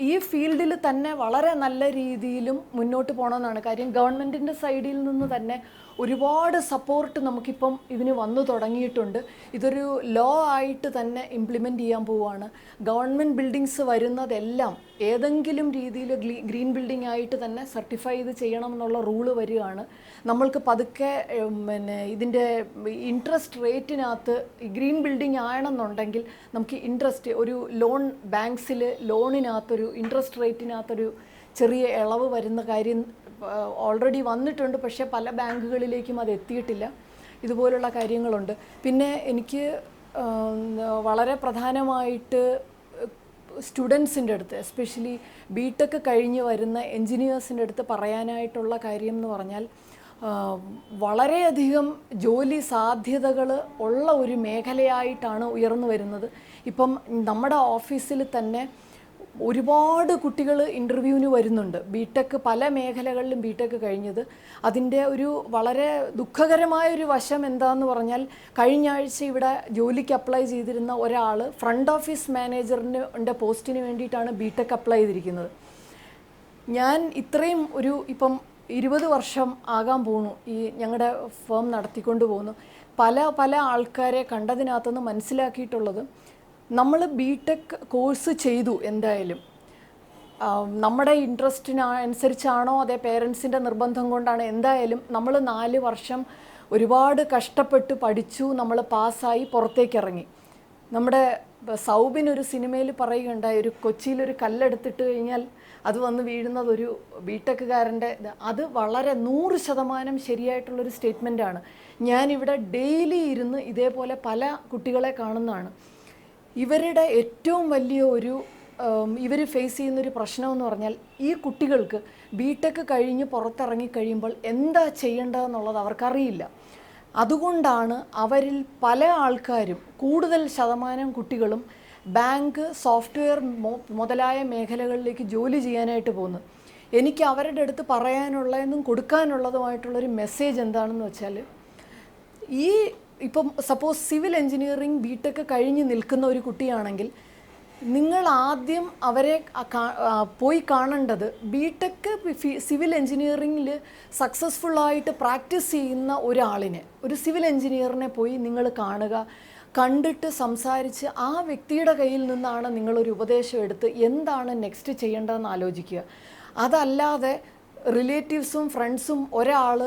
ഈ ഫീൽഡിൽ തന്നെ വളരെ നല്ല രീതിയിലും മുന്നോട്ട് പോകണമെന്നാണ് കാര്യം. ഗവൺമെൻറ്റിൻ്റെ സൈഡിൽ നിന്ന് തന്നെ ഒരുപാട് സപ്പോർട്ട് നമുക്കിപ്പം ഇതിന് വന്നു തുടങ്ങിയിട്ടുണ്ട്. ഇതൊരു ലോ ആയിട്ട് തന്നെ ഇംപ്ലിമെൻ്റ് ചെയ്യാൻ പോവുകയാണ്. ഗവൺമെൻറ് ബിൽഡിങ്സ് വരുന്നതെല്ലാം ഏതെങ്കിലും രീതിയിൽ ഗ്രീൻ ബിൽഡിംഗ് ആയിട്ട് തന്നെ സർട്ടിഫൈ ചെയ്യണം എന്നുള്ള റൂള് വരികയാണ്. നമ്മൾക്ക് പതുക്കെ ഇതിൻ്റെ ഇൻട്രസ്റ്റ് റേറ്റിനകത്ത് ഗ്രീൻ ബിൽഡിംഗ് ആണെന്നുണ്ടെങ്കിൽ നമുക്ക് ഇൻട്രസ്റ്റ് ഒരു ലോൺ ബാങ്ക്സിൽ ലോണിനകത്തൊരു ഇൻട്രസ്റ്റ് റേറ്റിനകത്തൊരു ചെറിയ ഇളവ് വരുന്ന കാര്യം ഓൾറെഡി വന്നിട്ടുണ്ട്. പക്ഷേ പല ബാങ്കുകളിലേക്കും അത് എത്തിയിട്ടില്ല. ഇതുപോലുള്ള കാര്യങ്ങളുണ്ട്. പിന്നെ എനിക്ക് വളരെ പ്രധാനമായിട്ട് സ്റ്റുഡൻസിൻ്റെ അടുത്ത്, എസ്പെഷ്യലി BTech കഴിഞ്ഞ് വരുന്ന എൻജിനീയേഴ്സിൻ്റെ അടുത്ത് പറയാനായിട്ടുള്ള കാര്യം എന്ന് പറഞ്ഞാൽ വളരെയധികം ജോലി സാധ്യതകൾ ഉള്ള ഒരു മേഖലയായിട്ടാണ് ഉയർന്നു വരുന്നത്. ഇപ്പം നമ്മുടെ ഓഫീസിൽ തന്നെ ഒരുപാട് കുട്ടികൾ ഇൻ്റർവ്യൂവിന് വരുന്നുണ്ട്. BTech പല മേഖലകളിലും BTech കഴിഞ്ഞത്. അതിൻ്റെ ഒരു വളരെ ദുഃഖകരമായൊരു വശം എന്താണെന്ന് പറഞ്ഞാൽ കഴിഞ്ഞ ആഴ്ച ഇവിടെ ജോലിക്ക് അപ്ലൈ ചെയ്തിരുന്ന ഒരാൾ ഫ്രണ്ട് ഓഫീസ് മാനേജറിൻ്റെ പോസ്റ്റിന് വേണ്ടിയിട്ടാണ് BTech അപ്ലൈ ചെയ്തിരിക്കുന്നത്. ഞാൻ ഇത്രയും ഇപ്പം 20 വർഷം ആകാൻ പോകുന്നു ഈ ഞങ്ങളുടെ ഫേം നടത്തിക്കൊണ്ട് പോകുന്നു. പല ആൾക്കാരെ കണ്ടതിനകത്തുനിന്ന് മനസ്സിലാക്കിയിട്ടുള്ളത്, നമ്മൾ BTech കോഴ്സ് ചെയ്തു, എന്തായാലും നമ്മുടെ ഇൻട്രസ്റ്റിനനുസരിച്ചാണോ അതേ പേരൻസിൻ്റെ നിർബന്ധം കൊണ്ടാണ്, എന്തായാലും നമ്മൾ 4 വർഷം ഒരുപാട് കഷ്ടപ്പെട്ട് പഠിച്ചു, നമ്മൾ പാസ്സായി പുറത്തേക്ക് ഇറങ്ങി. നമ്മുടെ സൗബിൻ ഒരു സിനിമയിൽ പറയുകയുണ്ടായി, ഒരു കൊച്ചിയിലൊരു കല്ലെടുത്തിട്ട് കഴിഞ്ഞാൽ അത് വന്ന് വീഴുന്നത് ഒരു BTechകാരൻ്റെ. അത് വളരെ 100% ശരിയായിട്ടുള്ളൊരു സ്റ്റേറ്റ്മെൻറ്റാണ്. ഞാനിവിടെ ഡെയിലി ഇരുന്ന് ഇതേപോലെ പല കുട്ടികളെ കാണുന്നതാണ്. ഇവരുടെ ഏറ്റവും വലിയ ഇവർ ഫേസ് ചെയ്യുന്നൊരു പ്രശ്നമെന്ന് പറഞ്ഞാൽ ഈ കുട്ടികൾക്ക് BTech കഴിഞ്ഞ് പുറത്തിറങ്ങി കഴിയുമ്പോൾ എന്താ ചെയ്യേണ്ടതെന്നുള്ളത് അവർക്കറിയില്ല. അതുകൊണ്ടാണ് അവരിൽ പല ആൾക്കാരും, കൂടുതൽ ശതമാനം കുട്ടികളും ബാങ്ക്, സോഫ്റ്റ്വെയർ മുതലായ മേഖലകളിലേക്ക് ജോലി ചെയ്യാനായിട്ട് പോകുന്നത്. എനിക്ക് അവരുടെ അടുത്ത് പറയാനുള്ളതെന്നും കൊടുക്കാനുള്ളതുമായിട്ടുള്ളൊരു മെസ്സേജ് എന്താണെന്ന് വെച്ചാൽ, ഇപ്പം സപ്പോസ് സിവിൽ എഞ്ചിനീയറിംഗ് BTech കഴിഞ്ഞ് നിൽക്കുന്ന ഒരു കുട്ടിയാണെങ്കിൽ നിങ്ങൾ ആദ്യം അവരെ പോയി കാണേണ്ടത് BTech സിവിൽ എഞ്ചിനീയറിംഗിൽ സക്സസ്ഫുള്ളായിട്ട് പ്രാക്ടീസ് ചെയ്യുന്ന ഒരു സിവിൽ എഞ്ചിനീയറിനെ പോയി നിങ്ങൾ കാണുക. കണ്ടിട്ട് സംസാരിച്ച് ആ വ്യക്തിയുടെ കയ്യിൽ നിന്നാണ് നിങ്ങളൊരു ഉപദേശം എടുത്ത് എന്താണ് നെക്സ്റ്റ് ചെയ്യേണ്ടതെന്ന് ആലോചിക്കുക. അതല്ലാതെ റിലേറ്റീവ്സും ഫ്രണ്ട്സും ഒരാൾ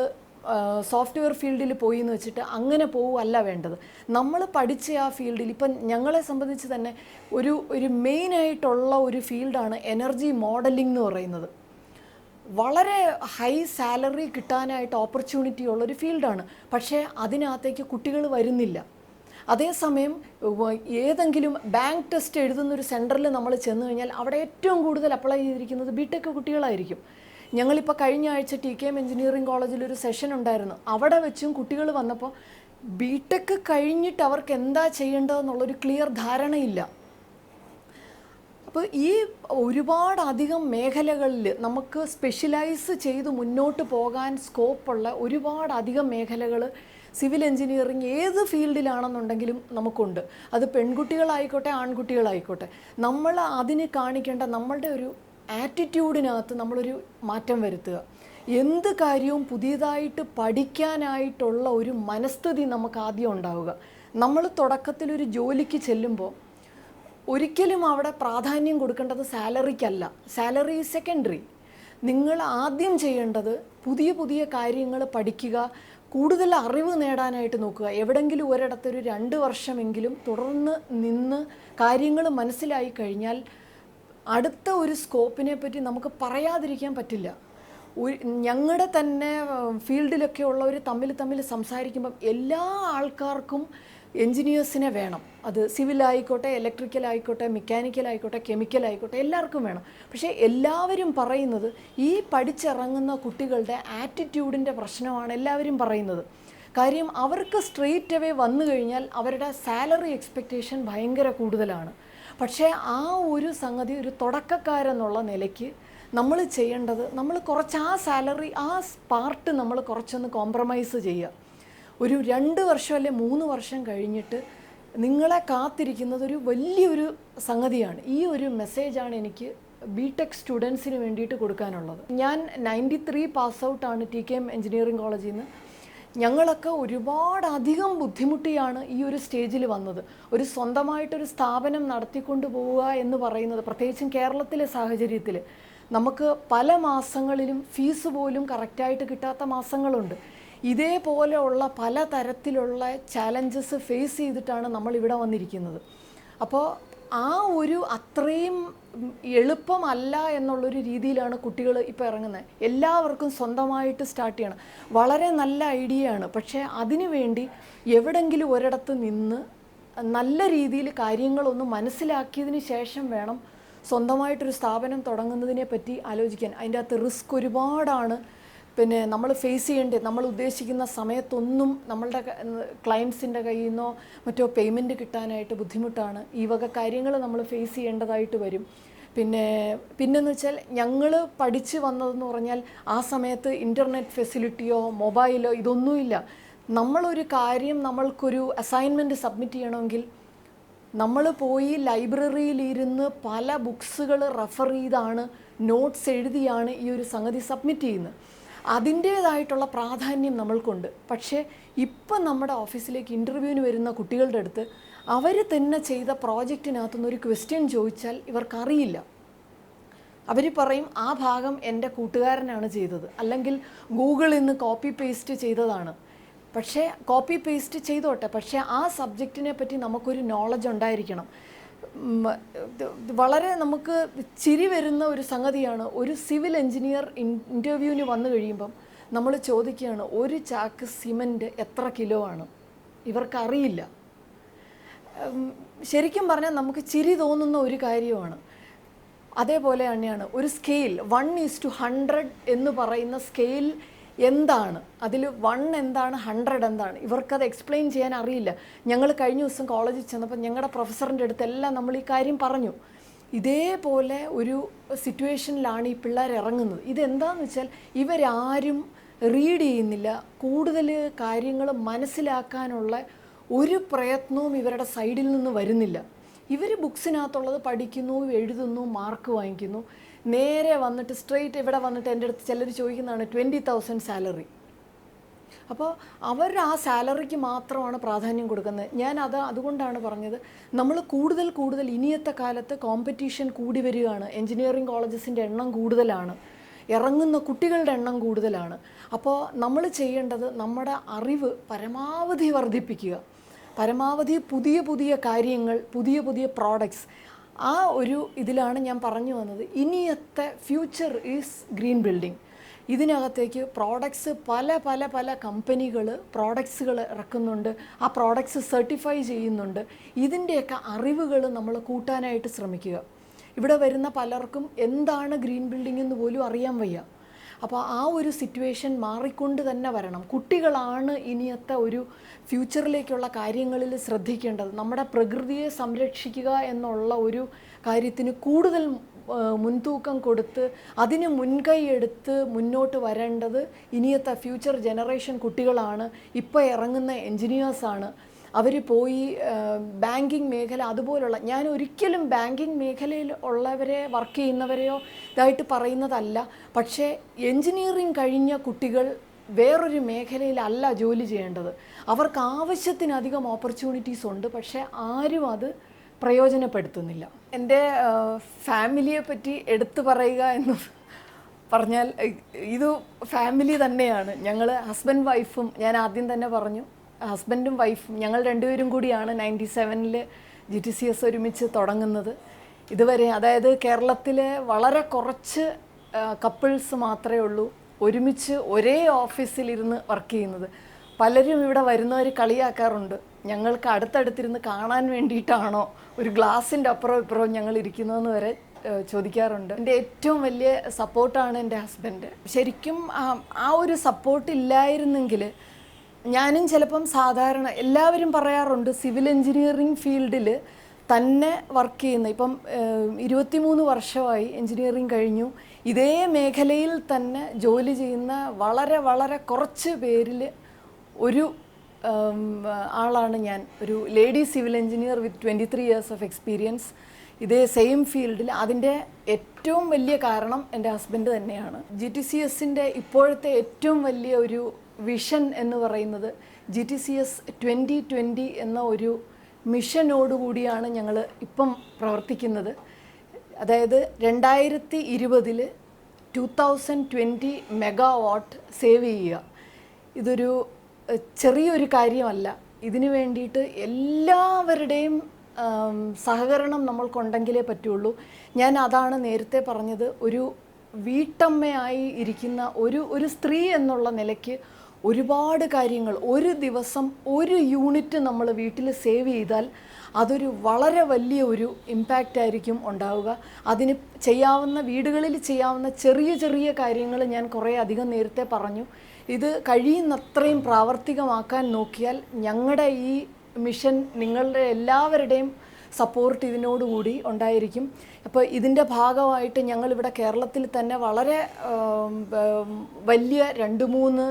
സോഫ്റ്റ്വെയർ ഫീൽഡിൽ പോയി എന്ന് വെച്ചിട്ട് അങ്ങനെ പോവുകയല്ല വേണ്ടത്. നമ്മൾ പഠിച്ച ആ ഫീൽഡിൽ ഇപ്പം ഞങ്ങളെ സംബന്ധിച്ച് തന്നെ ഒരു മെയിനായിട്ടുള്ള ഒരു ഫീൽഡാണ് എനർജി മോഡലിംഗ് എന്ന് പറയുന്നത്. വളരെ ഹൈ സാലറി കിട്ടാനായിട്ട് ഓപ്പർച്യൂണിറ്റി ഉള്ളൊരു ഫീൽഡാണ്. പക്ഷേ അതിനകത്തേക്ക് കുട്ടികൾ വരുന്നില്ല. അതേസമയം ഏതെങ്കിലും ബാങ്ക് ടെസ്റ്റ് എഴുതുന്നൊരു സെൻറ്ററിൽ നമ്മൾ ചെന്ന് കഴിഞ്ഞാൽ അവിടെ ഏറ്റവും കൂടുതൽ അപ്ലൈ ചെയ്തിരിക്കുന്നത് BTech കുട്ടികളായിരിക്കും. ഞങ്ങളിപ്പോൾ കഴിഞ്ഞ ആഴ്ച TKM എഞ്ചിനീയറിംഗ് കോളേജിലൊരു സെഷൻ ഉണ്ടായിരുന്നു. അവിടെ വെച്ചും കുട്ടികൾ വന്നപ്പോൾ BTech കഴിഞ്ഞിട്ട് അവർക്ക് എന്താ ചെയ്യേണ്ടതെന്നുള്ളൊരു ക്ലിയർ ധാരണയില്ല. അപ്പോൾ ഈ ഒരുപാടധികം മേഖലകളിൽ നമുക്ക് സ്പെഷ്യലൈസ് ചെയ്ത് മുന്നോട്ട് പോകാൻ സ്കോപ്പുള്ള ഒരുപാടധികം മേഖലകൾ സിവിൽ എഞ്ചിനീയറിംഗ് ഏത് ഫീൽഡിലാണെന്നുണ്ടെങ്കിലും നമുക്കുണ്ട്. അത് പെൺകുട്ടികളായിക്കോട്ടെ ആൺകുട്ടികളായിക്കോട്ടെ. നമ്മൾ അതിന് കാണിക്കേണ്ട നമ്മളുടെ ഒരു ആറ്റിറ്റ്യൂഡിനകത്ത് നമ്മളൊരു മാറ്റം വരുത്തുക. എന്ത് കാര്യവും പുതിയതായിട്ട് പഠിക്കാനായിട്ടുള്ള ഒരു മനസ്ഥിതി നമുക്ക് ആദ്യം ഉണ്ടാവുക. നമ്മൾ തുടക്കത്തിലൊരു ജോലിക്ക് ചെല്ലുമ്പോൾ ഒരിക്കലും അവിടെ പ്രാധാന്യം കൊടുക്കേണ്ടത് സാലറിക്കല്ല. Salary secondary. നിങ്ങൾ ആദ്യം ചെയ്യേണ്ടത് പുതിയ പുതിയ കാര്യങ്ങൾ പഠിക്കുക, കൂടുതൽ അറിവ് നേടാനായിട്ട് നോക്കുക. എവിടെങ്കിലും ഒരിടത്തൊരു 2 വർഷമെങ്കിലും തുടർന്ന് നിന്ന് കാര്യങ്ങൾ മനസ്സിലായി കഴിഞ്ഞാൽ അടുത്ത ഒരു സ്കോപ്പിനെ പറ്റി നമുക്ക് പറയാതിരിക്കാൻ പറ്റില്ല. ഞങ്ങളുടെ തന്നെ ഫീൽഡിലൊക്കെ ഉള്ളവർ തമ്മിൽ സംസാരിക്കുമ്പം എല്ലാ ആൾക്കാർക്കും എൻജിനീയേഴ്സിനെ വേണം. അത് സിവിൽ ആയിക്കോട്ടെ, ഇലക്ട്രിക്കൽ ആയിക്കോട്ടെ, മെക്കാനിക്കൽ ആയിക്കോട്ടെ, കെമിക്കൽ ആയിക്കോട്ടെ, എല്ലാവർക്കും വേണം. പക്ഷേ എല്ലാവരും പറയുന്നത് ഈ പഠിച്ചിറങ്ങുന്ന കുട്ടികളുടെ ആറ്റിറ്റ്യൂഡിൻ്റെ പ്രശ്നമാണ് എല്ലാവരും പറയുന്നത്. കാര്യം അവർക്ക് സ്ട്രെയിറ്റ് അവേ വന്നു കഴിഞ്ഞാൽ അവരുടെ സാലറി എക്സ്പെക്റ്റേഷൻ ഭയങ്കര കൂടുതലാണ്. പക്ഷേ ആ ഒരു സംഗതി ഒരു തുടക്കക്കാരെന്നുള്ള നിലയ്ക്ക് നമ്മൾ ചെയ്യേണ്ടത്, നമ്മൾ കുറച്ച് ആ സാലറി, ആ പാർട്ട് നമ്മൾ കുറച്ചൊന്ന് കോംപ്രമൈസ് ചെയ്യുക. ഒരു 2 വർഷം അല്ലെ 3 വർഷം കഴിഞ്ഞിട്ട് നിങ്ങളെ കാത്തിരിക്കുന്നത് ഒരു വലിയൊരു സംഗതിയാണ്. ഈ ഒരു മെസ്സേജാണ് എനിക്ക് ബിടെക് സ്റ്റുഡൻസിന് വേണ്ടിയിട്ട് കൊടുക്കാനുള്ളത്. ഞാൻ 93 പാസ് ഔട്ടാണ് TKM എഞ്ചിനീയറിംഗ് കോളേജിൽ നിന്ന്. ഞങ്ങളൊക്കെ ഒരുപാടധികം ബുദ്ധിമുട്ടിയാണ് ഈ ഒരു സ്റ്റേജിൽ വന്നത്. ഒരു സ്വന്തമായിട്ടൊരു സ്ഥാപനം നടത്തിക്കൊണ്ട് പോവുക എന്ന് പറയുന്നത്, പ്രത്യേകിച്ചും കേരളത്തിലെ സാഹചര്യത്തിൽ, നമുക്ക് പല മാസങ്ങളിലും ഫീസ് പോലും കറക്റ്റായിട്ട് കിട്ടാത്ത മാസങ്ങളുണ്ട്. ഇതേപോലെയുള്ള പല തരത്തിലുള്ള ചാലഞ്ചസ് ഫേസ് ചെയ്തിട്ടാണ് നമ്മൾ ഇവിടെ വന്നിരിക്കുന്നത്. അപ്പോൾ ആ ഒരു അത്രയും എളുപ്പമല്ല എന്നുള്ളൊരു രീതിയിലാണ് കുട്ടികൾ ഇപ്പോൾ ഇറങ്ങുന്നത്. എല്ലാവർക്കും സ്വന്തമായിട്ട് സ്റ്റാർട്ട് ചെയ്യണം. വളരെ നല്ല ഐഡിയ ആണ്. പക്ഷേ അതിനു വേണ്ടി എവിടെങ്കിലും ഒരിടത്ത് നിന്ന് നല്ല രീതിയിൽ കാര്യങ്ങളൊന്ന് മനസ്സിലാക്കിയതിന് ശേഷം വേണം സ്വന്തമായിട്ടൊരു സ്ഥാപനം തുടങ്ങുന്നതിനെ പറ്റി ആലോചിക്കാൻ. അതിൻ്റെ അകത്ത് റിസ്ക് ഒരുപാടാണ്. പിന്നെ നമ്മൾ ഫേസ് ചെയ്യേണ്ടത്, നമ്മൾ ഉദ്ദേശിക്കുന്ന സമയത്തൊന്നും നമ്മളുടെ ക്ലയൻസിൻ്റെ കയ്യിൽ നിന്നോ മറ്റോ പേയ്മെൻറ്റ് കിട്ടാനായിട്ട് ബുദ്ധിമുട്ടാണ്. ഈ വക കാര്യങ്ങൾ നമ്മൾ ഫേസ് ചെയ്യേണ്ടതായിട്ട് വരും. പിന്നെന്ന് വെച്ചാൽ ഞങ്ങൾ പഠിച്ച് വന്നതെന്ന് പറഞ്ഞാൽ ആ സമയത്ത് ഇൻ്റർനെറ്റ് ഫെസിലിറ്റിയോ മൊബൈലോ ഇതൊന്നുമില്ല. നമ്മളൊരു കാര്യം, നമ്മൾക്കൊരു അസൈൻമെൻറ്റ് സബ്മിറ്റ് ചെയ്യണമെങ്കിൽ നമ്മൾ പോയി ലൈബ്രറിയിലിരുന്ന് പല ബുക്സുകൾ റെഫർ ചെയ്താണ്, നോട്ട്സ് എഴുതിയാണ് ഈ ഒരു സംഗതി സബ്മിറ്റ് ചെയ്യുന്നത്. അതിൻ്റേതായിട്ടുള്ള പ്രാധാന്യം നമ്മൾക്കുണ്ട്. പക്ഷേ ഇപ്പം നമ്മുടെ ഓഫീസിലേക്ക് ഇൻ്റർവ്യൂവിന് വരുന്ന കുട്ടികളുടെ അടുത്ത് അവർ തന്നെ ചെയ്ത പ്രോജക്റ്റിനകത്തുനിന്ന് ഒരു ക്വസ്റ്റ്യൻ ചോദിച്ചാൽ ഇവർക്കറിയില്ല. അവർ പറയും ആ ഭാഗം എൻ്റെ കൂട്ടുകാരനാണ് ചെയ്തത്, അല്ലെങ്കിൽ ഗൂഗിളിൽ നിന്ന് കോപ്പി പേസ്റ്റ് ചെയ്തതാണ്. പക്ഷേ കോപ്പി പേസ്റ്റ് ചെയ്തോട്ടെ, പക്ഷേ ആ സബ്ജക്റ്റിനെ പറ്റി നമുക്കൊരു നോളജ് ഉണ്ടായിരിക്കണം. വളരെ നമുക്ക് ചിരി വരുന്ന ഒരു സംഗതിയാണ്, ഒരു സിവിൽ എഞ്ചിനീയർ ഇൻ്റർവ്യൂവിന് വന്നു കഴിയുമ്പം നമ്മൾ ചോദിക്കുകയാണ്, ഒരു ചാക്ക് സിമൻറ്റ് എത്ര കിലോ ആണ്? ഇവർക്കറിയില്ല. ശരിക്കും പറഞ്ഞാൽ നമുക്ക് ചിരി തോന്നുന്ന ഒരു കാര്യമാണ്. അതേപോലെ തന്നെയാണ് ഒരു സ്കെയിൽ 1:100 എന്ന് പറയുന്ന സ്കെയിൽ എന്താണ്, അതിൽ 1 എന്താണ്, 100 എന്താണ്, ഇവർക്കത് എക്സ്പ്ലെയിൻ ചെയ്യാൻ അറിയില്ല. ഞങ്ങൾ കഴിഞ്ഞ ദിവസം കോളേജിൽ ചെന്നപ്പോൾ ഞങ്ങളുടെ പ്രൊഫസറിൻ്റെ അടുത്തെല്ലാം നമ്മൾ ഈ കാര്യം പറഞ്ഞു. ഇതേപോലെ ഒരു സിറ്റുവേഷനിലാണ് ഈ പിള്ളേർ ഇറങ്ങുന്നത്. ഇതെന്താണെന്ന് വെച്ചാൽ ഇവരാരും റീഡ് ചെയ്യുന്നില്ല. കൂടുതൽ കാര്യങ്ങൾ മനസ്സിലാക്കാനുള്ള ഒരു പ്രയത്നവും ഇവരുടെ സൈഡിൽ നിന്ന് വരുന്നില്ല. ഇവർ ബുക്സിനകത്തുള്ളത് പഠിക്കുന്നു, എഴുതുന്നു, മാർക്ക് വാങ്ങിക്കുന്നു. നേരെ വന്നിട്ട് സ്ട്രെയിറ്റ് ഇവിടെ വന്നിട്ട് എൻ്റെ അടുത്ത് ചിലർ ചോദിക്കുന്നതാണ് 20,000 സാലറി. അപ്പോൾ അവർ ആ സാലറിക്ക് മാത്രമാണ് പ്രാധാന്യം കൊടുക്കുന്നത്. അതുകൊണ്ടാണ് പറഞ്ഞത്, നമ്മൾ കൂടുതൽ ഇനിയത്തെ കാലത്ത് കോമ്പറ്റീഷൻ കൂടി വരികയാണ്. എൻജിനീയറിംഗ് കോളേജസിൻ്റെ എണ്ണം കൂടുതലാണ്, ഇറങ്ങുന്ന കുട്ടികളുടെ എണ്ണം കൂടുതലാണ്. അപ്പോൾ നമ്മൾ ചെയ്യേണ്ടത് നമ്മുടെ അറിവ് പരമാവധി വർദ്ധിപ്പിക്കുക, പരമാവധി പുതിയ കാര്യങ്ങൾ, പുതിയ പ്രോഡക്ട്സ്. ആ ഒരു ഇതിലാണ് ഞാൻ പറഞ്ഞു വന്നത്. ഇനിയത്തെ ഫ്യൂച്ചർ ഈസ് ഗ്രീൻ ബിൽഡിംഗ്. ഇതിനകത്തേക്ക് പ്രോഡക്ട്സ് പല കമ്പനികൾ പ്രോഡക്ട്സുകൾ ഇറക്കുന്നുണ്ട്, ആ പ്രോഡക്ട്സ് സർട്ടിഫൈ ചെയ്യുന്നുണ്ട്. ഇതിൻ്റെയൊക്കെ അറിവുകൾ നമ്മൾ കൂട്ടാനായിട്ട് ശ്രമിക്കുക. ഇവിടെ വരുന്ന പലർക്കും എന്താണ് ഗ്രീൻ ബിൽഡിംഗ് എന്ന് പോലും അറിയാൻ വയ്യ. അപ്പോൾ ആ ഒരു സിറ്റുവേഷൻ മാറിക്കൊണ്ട് തന്നെ വരണം. കുട്ടികളാണ് ഇനിയത്തെ ഒരു ഫ്യൂച്ചറിലേക്കുള്ള കാര്യങ്ങളിൽ ശ്രദ്ധിക്കേണ്ടത്. നമ്മുടെ പ്രകൃതിയെ സംരക്ഷിക്കുക എന്നുള്ള ഒരു കാര്യത്തിന് കൂടുതൽ മുൻതൂക്കം കൊടുത്ത് അതിന് മുൻകൈ എടുത്ത് മുന്നോട്ട് വരേണ്ടത് ഇനിയത്തെ ഫ്യൂച്ചർ ജനറേഷൻ കുട്ടികളാണ്. ഇപ്പോൾ ഇറങ്ങുന്ന എൻജിനീയേഴ്സാണ്. അവർ പോയി ബാങ്കിങ് മേഖല അതുപോലുള്ള, ഞാൻ ഒരിക്കലും ബാങ്കിങ് മേഖലയിൽ ഉള്ളവരെ വർക്ക് ചെയ്യുന്നവരെയോ ഇതായിട്ട് പറയുന്നതല്ല. പക്ഷേ എൻജിനീയറിങ് കഴിഞ്ഞ കുട്ടികൾ വേറൊരു മേഖലയിലല്ല ജോലി ചെയ്യേണ്ടത്. അവർക്ക് ആവശ്യത്തിനധികം ഓപ്പർച്യൂണിറ്റീസ് ഉണ്ട്, പക്ഷേ ആരും അത് പ്രയോജനപ്പെടുത്തുന്നില്ല. എൻ്റെ ഫാമിലിയെ പറ്റി എടുത്തു പറയുക എന്ന് പറഞ്ഞാൽ ഇത് ഫാമിലി തന്നെയാണ്. ഞങ്ങൾ ഹസ്ബൻഡ് വൈഫും, ഞാൻ ആദ്യം തന്നെ പറഞ്ഞു, ഹസ്ബൻഡും വൈഫും ഞങ്ങൾ രണ്ടുപേരും കൂടിയാണ് 97-ൽ GTCS ഒരുമിച്ച് തുടങ്ങുന്നത്. ഇതുവരെ അതായത് കേരളത്തിലെ വളരെ കുറച്ച് കപ്പിൾസ് മാത്രമേ ഉള്ളൂ ഒരുമിച്ച് ഒരേ ഓഫീസിലിരുന്ന് വർക്ക് ചെയ്യുന്നത്. പലരും ഇവിടെ വരുന്നവർ കളിയാക്കാറുണ്ട്, ഞങ്ങൾക്ക് അടുത്തടുത്തിരുന്ന് കാണാൻ വേണ്ടിയിട്ടാണോ ഒരു ഗ്ലാസിൻ്റെ അപ്പുറം ഇപ്പുറവും ഞങ്ങൾ ഇരിക്കുന്നതെന്ന് വരെ ചോദിക്കാറുണ്ട്. എൻ്റെ ഏറ്റവും വലിയ സപ്പോർട്ടാണ് എൻ്റെ ഹസ്ബൻഡ്. ശരിക്കും ആ ഒരു സപ്പോർട്ട് ഇല്ലായിരുന്നെങ്കിൽ ഞാനും ചിലപ്പം സാധാരണ എല്ലാവരും പറയാറുണ്ട് സിവിൽ എഞ്ചിനീയറിംഗ് ഫീൽഡിൽ തന്നെ വർക്ക് ചെയ്യുന്ന, ഇപ്പം 23 വർഷമായി എഞ്ചിനീയറിംഗ് കഴിഞ്ഞു, ഇതേ മേഖലയിൽ തന്നെ ജോലി ചെയ്യുന്ന വളരെ വളരെ കുറച്ച് പേരിൽ ഒരു ആളാണ് ഞാൻ. ഒരു lady civil engineer with 23 years of experience ഇതേ സെയിം ഫീൽഡിൽ. അതിൻ്റെ ഏറ്റവും വലിയ കാരണം എൻ്റെ ഹസ്ബൻഡ് തന്നെയാണ്. GTCSൻ്റെ ഇപ്പോഴത്തെ ഏറ്റവും വലിയ ഒരു വിഷൻ എന്ന് പറയുന്നത് GTCS 2020 എന്ന ഒരു മിഷനോടുകൂടിയാണ് ഞങ്ങൾ ഇപ്പം പ്രവർത്തിക്കുന്നത്. അതായത് 2020 2020 മെഗാവാട്ട് സേവ് ചെയ്യുക. ഇതൊരു ചെറിയൊരു കാര്യമല്ല. ഇതിനു വേണ്ടിയിട്ട് എല്ലാവരുടെയും സഹകരണം നമ്മൾക്കുണ്ടെങ്കിലേ പറ്റുള്ളൂ. ഞാൻ അതാണ് നേരത്തെ പറഞ്ഞത്, ഒരു വീട്ടമ്മയായി ഇരിക്കുന്ന ഒരു സ്ത്രീ എന്നുള്ള നിലയ്ക്ക് ഒരുപാട് കാര്യങ്ങൾ, ഒരു ദിവസം ഒരു യൂണിറ്റ് നമ്മൾ വീട്ടിൽ സേവ് ചെയ്താൽ അതൊരു വളരെ വലിയ ഒരു ഇമ്പാക്റ്റ് ആയിരിക്കും ഉണ്ടാവുക. അതിന് ചെയ്യാവുന്ന, വീടുകളിൽ ചെയ്യാവുന്ന ചെറിയ ചെറിയ കാര്യങ്ങൾ ഞാൻ കുറേ അധികം നേരത്തെ പറഞ്ഞു. ഇത് കഴിയുന്നത്രയും പ്രാവർത്തികമാക്കാൻ നോക്കിയാൽ ഞങ്ങളുടെ ഈ മിഷൻ നിങ്ങളുടെ എല്ലാവരുടെയും സപ്പോർട്ട് ഇതിനോടുകൂടി ഉണ്ടായിരിക്കും. അപ്പോൾ ഇതിൻ്റെ ഭാഗമായിട്ട് ഞങ്ങളിവിടെ കേരളത്തിൽ തന്നെ വളരെ വലിയ 2-3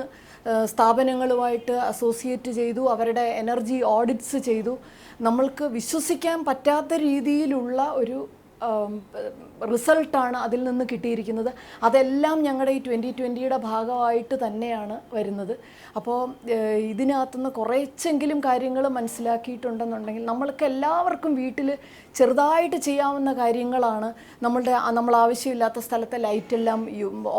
സ്ഥാപനങ്ങളുമായിട്ട് അസോസിയേറ്റ് ചെയ്തു, അവരുടെ എനർജി ഓഡിറ്റ്സ് ചെയ്തു. നമ്മൾക്ക് വിശ്വസിക്കാൻ പറ്റാത്ത രീതിയിലുള്ള ഒരു റിസൾട്ടാണ് അതിൽ നിന്ന് കിട്ടിയിരിക്കുന്നത്. അതെല്ലാം ഞങ്ങളുടെ ഈ 2020യുടെ ഭാഗമായിട്ട് തന്നെയാണ് വരുന്നത്. അപ്പോൾ ഇതിനകത്തുനിന്ന് കുറച്ചെങ്കിലും കാര്യങ്ങൾ മനസ്സിലാക്കിയിട്ടുണ്ടെന്നുണ്ടെങ്കിൽ നമ്മൾക്ക് എല്ലാവർക്കും വീട്ടിൽ ചെറുതായിട്ട് ചെയ്യാവുന്ന കാര്യങ്ങളാണ്. നമ്മൾ ആവശ്യമില്ലാത്ത സ്ഥലത്തെ ലൈറ്റെല്ലാം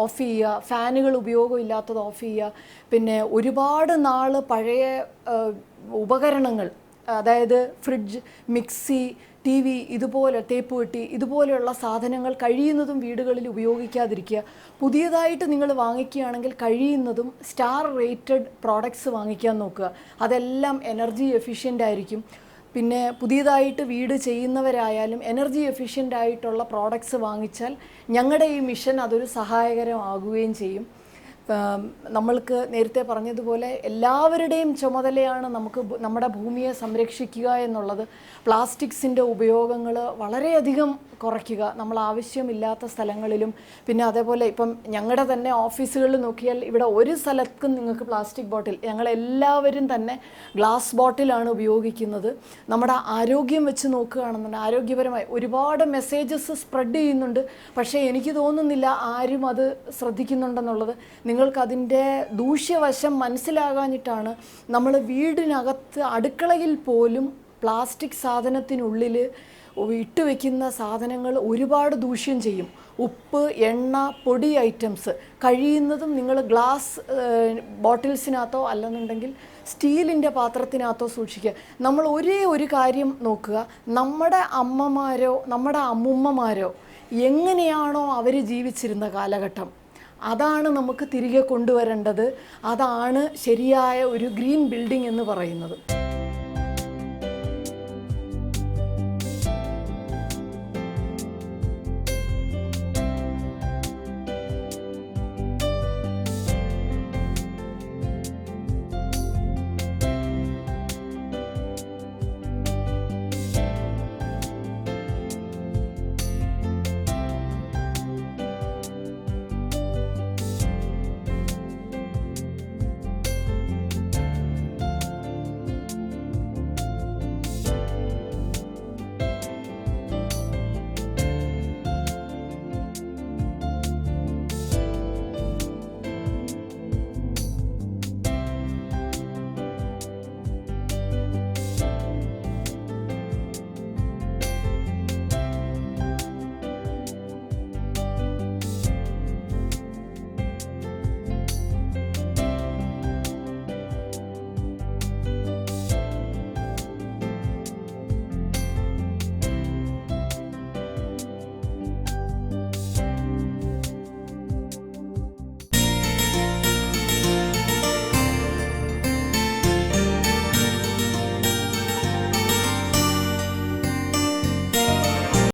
ഓഫ് ചെയ്യുക, ഫാനുകൾ ഉപയോഗമില്ലാത്തത് ഓഫ് ചെയ്യുക, പിന്നെ ഒരുപാട് നാൾ പഴയ ഉപകരണങ്ങൾ, അതായത് ഫ്രിഡ്ജ്, മിക്സി, TV, ഇതുപോലെ തേപ്പ് പെട്ടി, ഇതുപോലെയുള്ള സാധനങ്ങൾ കഴിയുന്നതും വീടുകളിൽ ഉപയോഗിക്കാതിരിക്കുക. പുതിയതായിട്ട് നിങ്ങൾ വാങ്ങിക്കുകയാണെങ്കിൽ കഴിയുന്നതും സ്റ്റാർ റേറ്റഡ് പ്രോഡക്ട്സ് വാങ്ങിക്കാൻ നോക്കുക. അതെല്ലാം എനർജി എഫിഷ്യൻ്റ് ആയിരിക്കും. പിന്നെ പുതിയതായിട്ട് വീട് ചെയ്യുന്നവരായാലും എനർജി എഫിഷ്യൻ്റ് ആയിട്ടുള്ള പ്രോഡക്ട്സ് വാങ്ങിച്ചാൽ ഞങ്ങളുടെ ഈ മിഷൻ അതൊരു സഹായകരമാകുകയും ചെയ്യും. നമ്മൾക്ക് നേരത്തെ പറഞ്ഞതുപോലെ എല്ലാവരുടെയും ചുമതലയാണ് നമുക്ക് നമ്മുടെ ഭൂമിയെ സംരക്ഷിക്കുക എന്നുള്ളത്. പ്ലാസ്റ്റിക്സിൻ്റെ ഉപയോഗങ്ങൾ വളരെയധികം കുറയ്ക്കുക, നമ്മൾ ആവശ്യമില്ലാത്ത സ്ഥലങ്ങളിലും. പിന്നെ അതേപോലെ ഇപ്പം ഞങ്ങളുടെ തന്നെ ഓഫീസുകളിൽ നോക്കിയാൽ ഇവിടെ ഒരു സ്ഥലത്തും നിങ്ങൾക്ക് പ്ലാസ്റ്റിക് ബോട്ടിൽ, ഞങ്ങളെല്ലാവരും തന്നെ ഗ്ലാസ് ബോട്ടിലാണ് ഉപയോഗിക്കുന്നത്. നമ്മുടെ ആരോഗ്യം വെച്ച് നോക്കുകയാണെന്നുണ്ടെങ്കിൽ ആരോഗ്യപരമായി ഒരുപാട് മെസ്സേജസ് സ്പ്രെഡ് ചെയ്യുന്നുണ്ട്. പക്ഷേ എനിക്ക് തോന്നുന്നില്ല ആരും അത് ശ്രദ്ധിക്കുന്നുണ്ടെന്നുള്ളത്. നിങ്ങൾക്കതിൻ്റെ ദൂഷ്യവശം മനസ്സിലാകാഞ്ഞിട്ടാണ്. നമ്മൾ വീടിനകത്ത് അടുക്കളയിൽ പോലും പ്ലാസ്റ്റിക് സാധനത്തിനുള്ളിൽ ഇട്ട് വയ്ക്കുന്ന സാധനങ്ങൾ ഒരുപാട് ദൂഷ്യം ചെയ്യും. ഉപ്പ്, എണ്ണ, പൊടി ഐറ്റംസ് കഴിയുന്നതും നിങ്ങൾ ഗ്ലാസ് ബോട്ടിൽസിനകത്തോ അല്ലെന്നുണ്ടെങ്കിൽ സ്റ്റീലിൻ്റെ പാത്രത്തിനകത്തോ സൂക്ഷിക്കുക. നമ്മൾ ഒരേ ഒരു കാര്യം നോക്കുക, നമ്മുടെ അമ്മമാരോ നമ്മുടെ അമ്മുമ്മമാരോ എങ്ങനെയാണോ അവർ ജീവിച്ചിരുന്ന കാലഘട്ടം, അതാണ് നമുക്ക് തിരികെ കൊണ്ടുവരേണ്ടത്. അതാണ് ശരിയായ ഒരു ഗ്രീൻ ബിൽഡിംഗ് എന്ന് പറയുന്നത്.